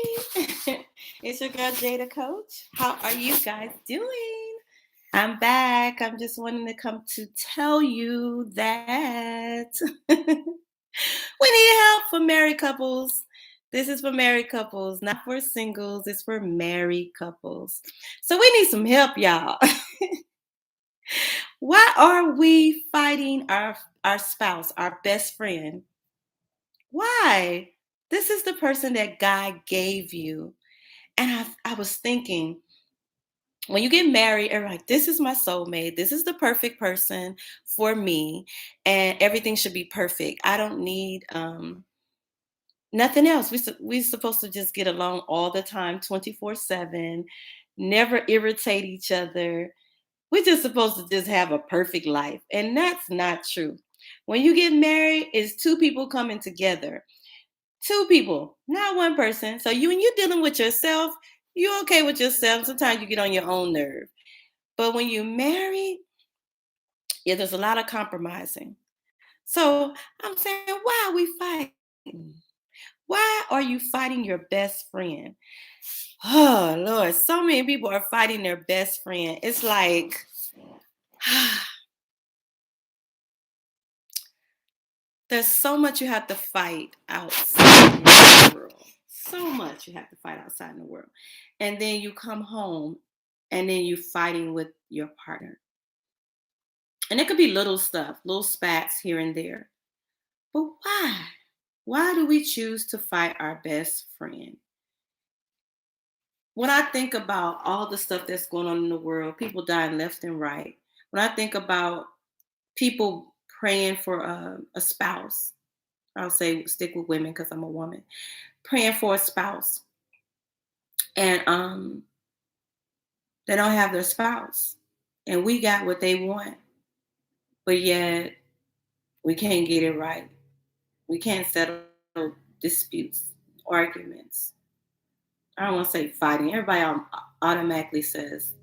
Hey, it's your girl Jada Coach. How are you guys doing? I'm back. I'm just wanting to come to tell you that we need help for married couples. This is for married couples, not for singles. It's for married couples. So we need some help, y'all. Why are we fighting our spouse, our best friend? Why? This is the person that God gave you. And I was thinking, when you get married, you're like, this is my soulmate. This is the perfect person for me. And everything should be perfect. I don't need nothing else. We're supposed to just get along all the time, 24/7, never irritate each other. We're just supposed to just have a perfect life. And that's not true. When you get married, it's two people coming together. Two people, not one person. So when you're dealing with yourself, you're okay with yourself. Sometimes you get on your own nerve. But when you're married, yeah, there's a lot of compromising. So I'm saying, why are we fighting? Why are you fighting your best friend? Oh, Lord, so many people are fighting their best friend. It's like, there's so much you have to fight outside in the world. So much you have to fight outside in the world. And then you come home and then you're fighting with your partner. And it could be little stuff, little spats here and there. But why? Why do we choose to fight our best friend? When I think about all the stuff that's going on in the world, people dying left and right. When I think about people praying for a spouse, I'll say stick with women because I'm a woman, praying for a spouse, and they don't have their spouse, and we got what they want, but yet we can't get it right. We can't settle disputes, arguments. I don't want to say fighting. Everybody automatically says,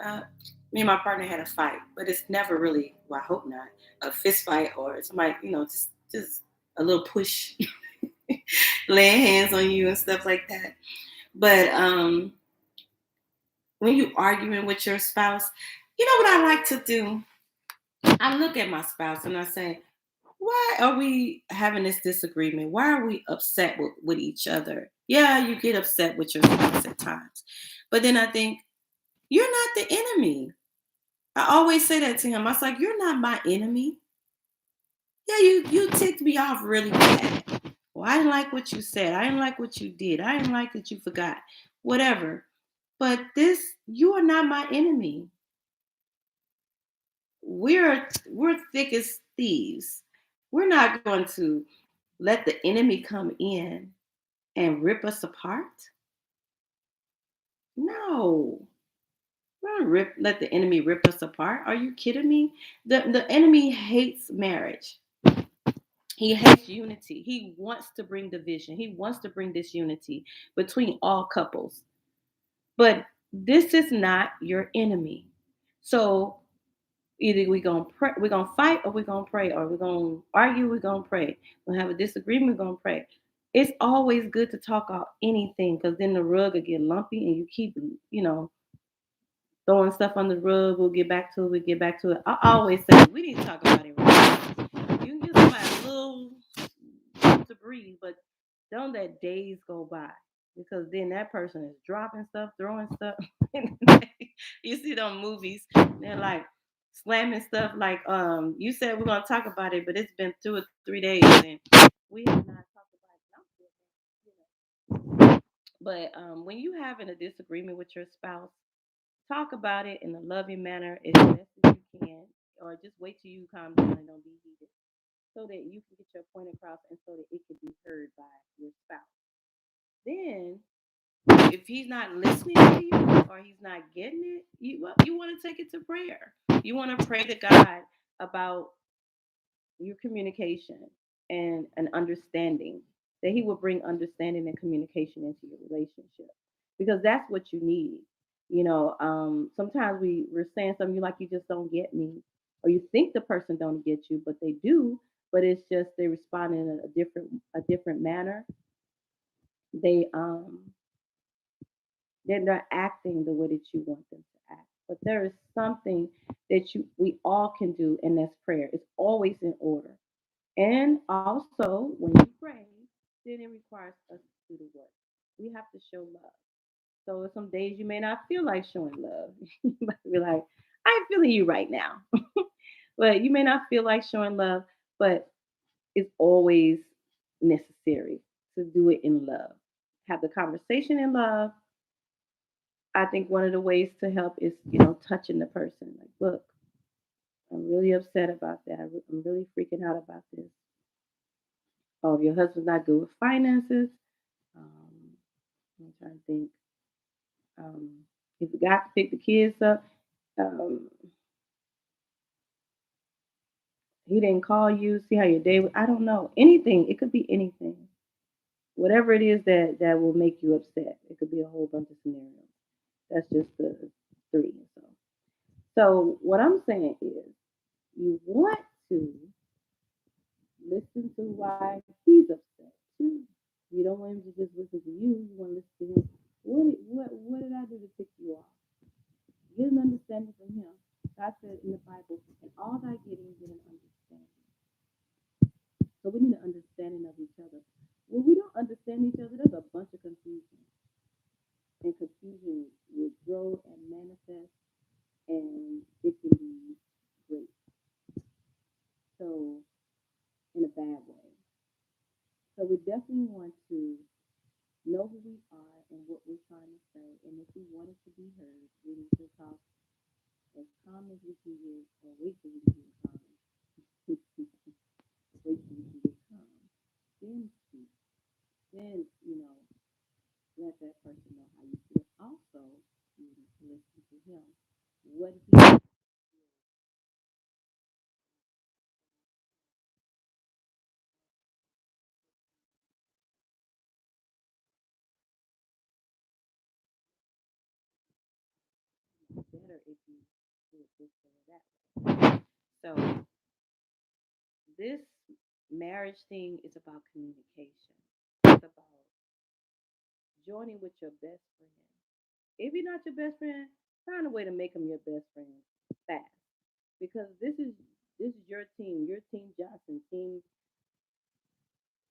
uh, me and my partner had a fight, but it's never really, well, I hope not, a fist fight or somebody, just a little push, laying hands on you and stuff like that. But when you arguing with your spouse, you know what I like to do? I look at my spouse and I say, why are we having this disagreement? Why are we upset with each other? Yeah, you get upset with your spouse at times. But then I think, you're not the enemy. I always say that to him. I was like, you're not my enemy. Yeah, you ticked me off really bad. Well, I didn't like what you said. I didn't like what you did. I didn't like that you forgot. Whatever. But you are not my enemy. We're thick as thieves. We're not going to let the enemy come in and rip us apart. No. We're not let the enemy rip us apart. Are you kidding me? The enemy hates marriage. He hates unity. He wants to bring division. He wants to bring disunity between all couples. But this is not your enemy. So either we're gonna fight or we're gonna pray, or we're gonna argue, we're gonna pray. We'll have a disagreement, we're gonna pray. It's always good to talk about anything because then the rug will get lumpy and you keep, throwing stuff on the rug. We'll get back to it, we'll get back to it. I always say we need to talk about it right now. You can give somebody a little to breathe, but don't let days go by because then that person is dropping stuff, throwing stuff. You see them movies, they're like slamming stuff. Like you said we're gonna talk about it, but it's been 2 or 3 days and we have not talked about it. But when you having a disagreement with your spouse, talk about it in a loving manner as best as you can, or just wait till you calm down and don't be heated so that you can get your point across and so that it can be heard by your spouse. Then, if he's not listening to you or he's not getting it, you want to take it to prayer. You want to pray to God about your communication and an understanding, that He will bring understanding and communication into your relationship because that's what you need. Sometimes we're saying something you like, you just don't get me, or you think the person don't get you, but they do. But it's just they respond in a different manner, they they're not acting the way that you want them to act. But there is something that we all can do, and that's prayer. It's always in order. And also, when you pray, then it requires us to do the work. We have to show love. So some days you may not feel like showing love. You might be like, I'm feeling you right now. But you may not feel like showing love, but it's always necessary to do it in love. Have the conversation in love. I think one of the ways to help is, touching the person. Like, look, I'm really upset about that. I'm really freaking out about this. Oh, if your husband's not good with finances, um, I'm trying to think. Um, if you got to pick the kids up, um, he didn't call you, see how your day was. I don't know. Anything. It could be anything. Whatever it is that will make you upset. It could be a whole bunch of scenarios. That's just the three. So what I'm saying is you want to listen to why he's upset too. You don't want him to just listen to you. You want to listen to him. What did I do to piss you off? Get an understanding from him. God said in the Bible, and all thy getting, get an understanding. So we need an understanding of each other. When we don't understand each other, there's a bunch of confusion. And confusion will grow and manifest, and it can be great. So, in a bad way. So, we definitely want to know who we are and what we're trying to say. And if we want it to be heard, we need to talk as calm as we can get, or wait till we can get calm. Wait till we can get calm. Then speak. Then, let that person know how you feel. Also, you need to listen to him. What he better if you do it this way or that way. So this marriage thing is about communication. It's about joining with your best friend. If you're not your best friend, find a way to make them your best friend fast. Because this is your team Johnson, team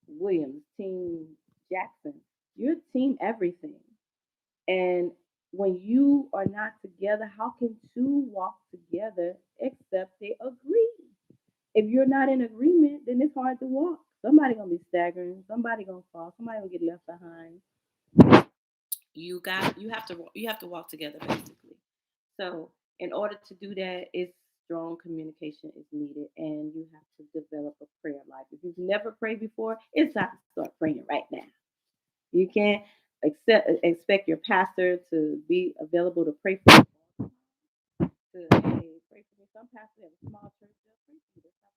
Williams, team Jackson. Your team everything. And when you are not together, how can two walk together except they agree? If you're not in agreement, then it's hard to walk. Somebody gonna be staggering. Somebody gonna fall. Somebody gonna get left behind. You have to walk together basically. So in order to do that, it's strong communication is needed, and you have to develop a prayer life. If you've never prayed before, it's time to start praying right now. You can't expect your pastor to be available to pray for you. To hey, pray for me. Some pastors have a small church, they'll pray for you. That's not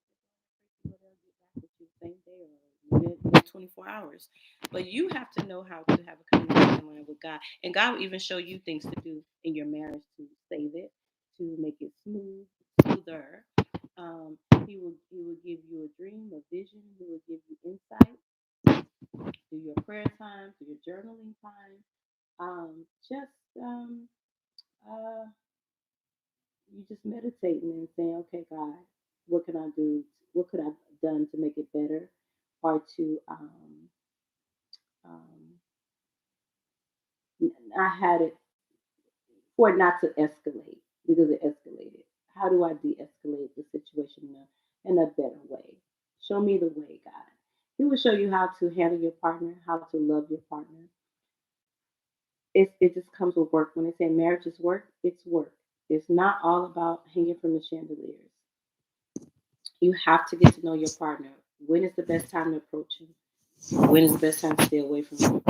they'll get back with you the same day or within 24 hours. But you have to know how to have a communication line with God. And God will even show you things to do in your marriage to save it, to make it smoother. Um, he will give you a dream, a vision. He will give you insight through your prayer time, through your journaling time. Just uh, you just meditating and saying, okay, God, what can I do? What could I have done to make it better, or to um, I had it for it not to escalate because it escalated. How do I de-escalate the situation in a better way? Show me the way, God. He will show you how to handle your partner, how to love your partner. It just comes with work. When they say marriage is work, it's work. It's not all about hanging from the chandeliers. You have to get to know your partner. When is the best time to approach him? When is the best time to stay away from him?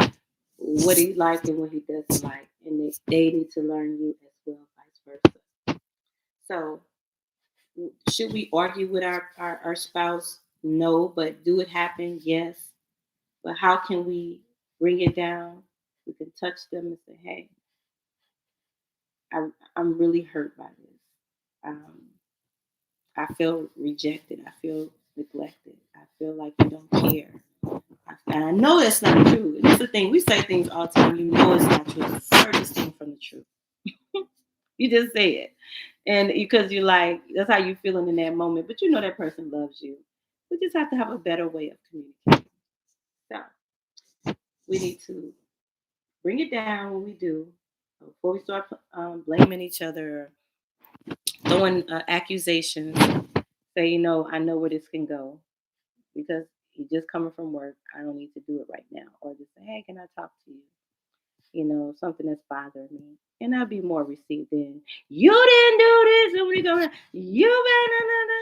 What he like and what he doesn't like, and they need to learn you as well, vice versa. So, should we argue with our spouse? No, but do it happen? Yes. But how can we bring it down? We can touch them and say, "Hey, I'm really hurt by this. Um, I feel rejected. I feel neglected. I feel like you don't care. And I know that's not true. That's the thing. We say things all the time. You know it's not true. It's the furthest thing from the truth. You just say it. And because you're like, that's how you're feeling in that moment. But you know that person loves you. We just have to have a better way of communicating. So we need to bring it down when we do. Before we start blaming each other, throwing accusations, say, I know where this can go because you're just coming from work. I don't need to do it right now. Or just say, hey, can I talk to you? Something that's bothering me. And I'll be more received than, you didn't do this. And we go, you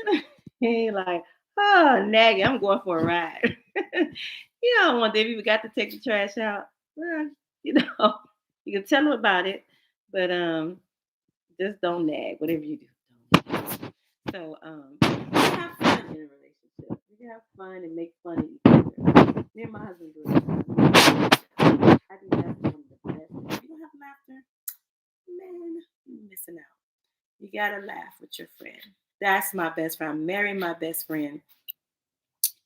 better. And you're like, oh, nagging, I'm going for a ride. You don't want them. You got to take the trash out. Well, you can tell them about it, but just don't nag. Whatever you do, don't nag. So have fun in a relationship. You can have fun and make fun of each other. Me and my husband do it. I think that's one of the best. If you don't have laughter, man, you're missing out. You gotta laugh with your friend. That's my best friend. I'm marrying my best friend.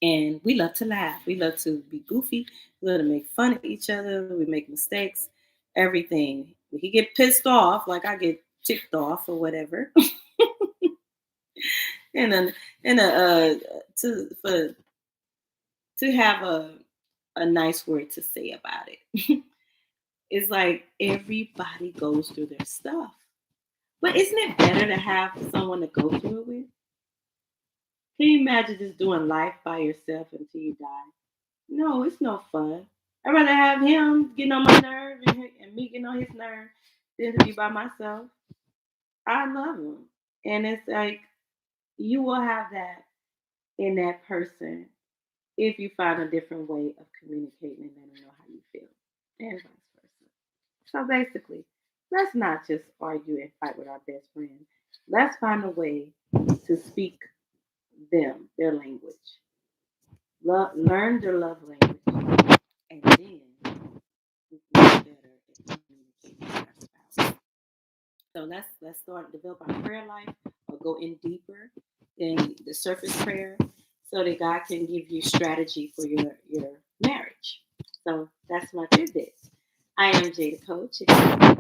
And we love to laugh. We love to be goofy. We love to make fun of each other. We make mistakes, everything. He get pissed off, like I get ticked off or whatever. and then to have a nice word to say about it. It's like everybody goes through their stuff. But isn't it better to have someone to go through it with? Can you imagine just doing life by yourself until you die? No, it's no fun. I'd rather have him getting on my nerve and me getting on his nerve than to be by myself. I love him. And it's like you will have that in that person if you find a different way of communicating and letting them know how you feel. And vice versa. So basically, let's not just argue and fight with our best friend. Let's find a way to speak their language. Learn their love language. And then we can get better at communicating with our spouse. So let's start develop our prayer life or go in deeper than the surface prayer so that God can give you strategy for your marriage. So that's my tidbit. I am Jada Coach. If you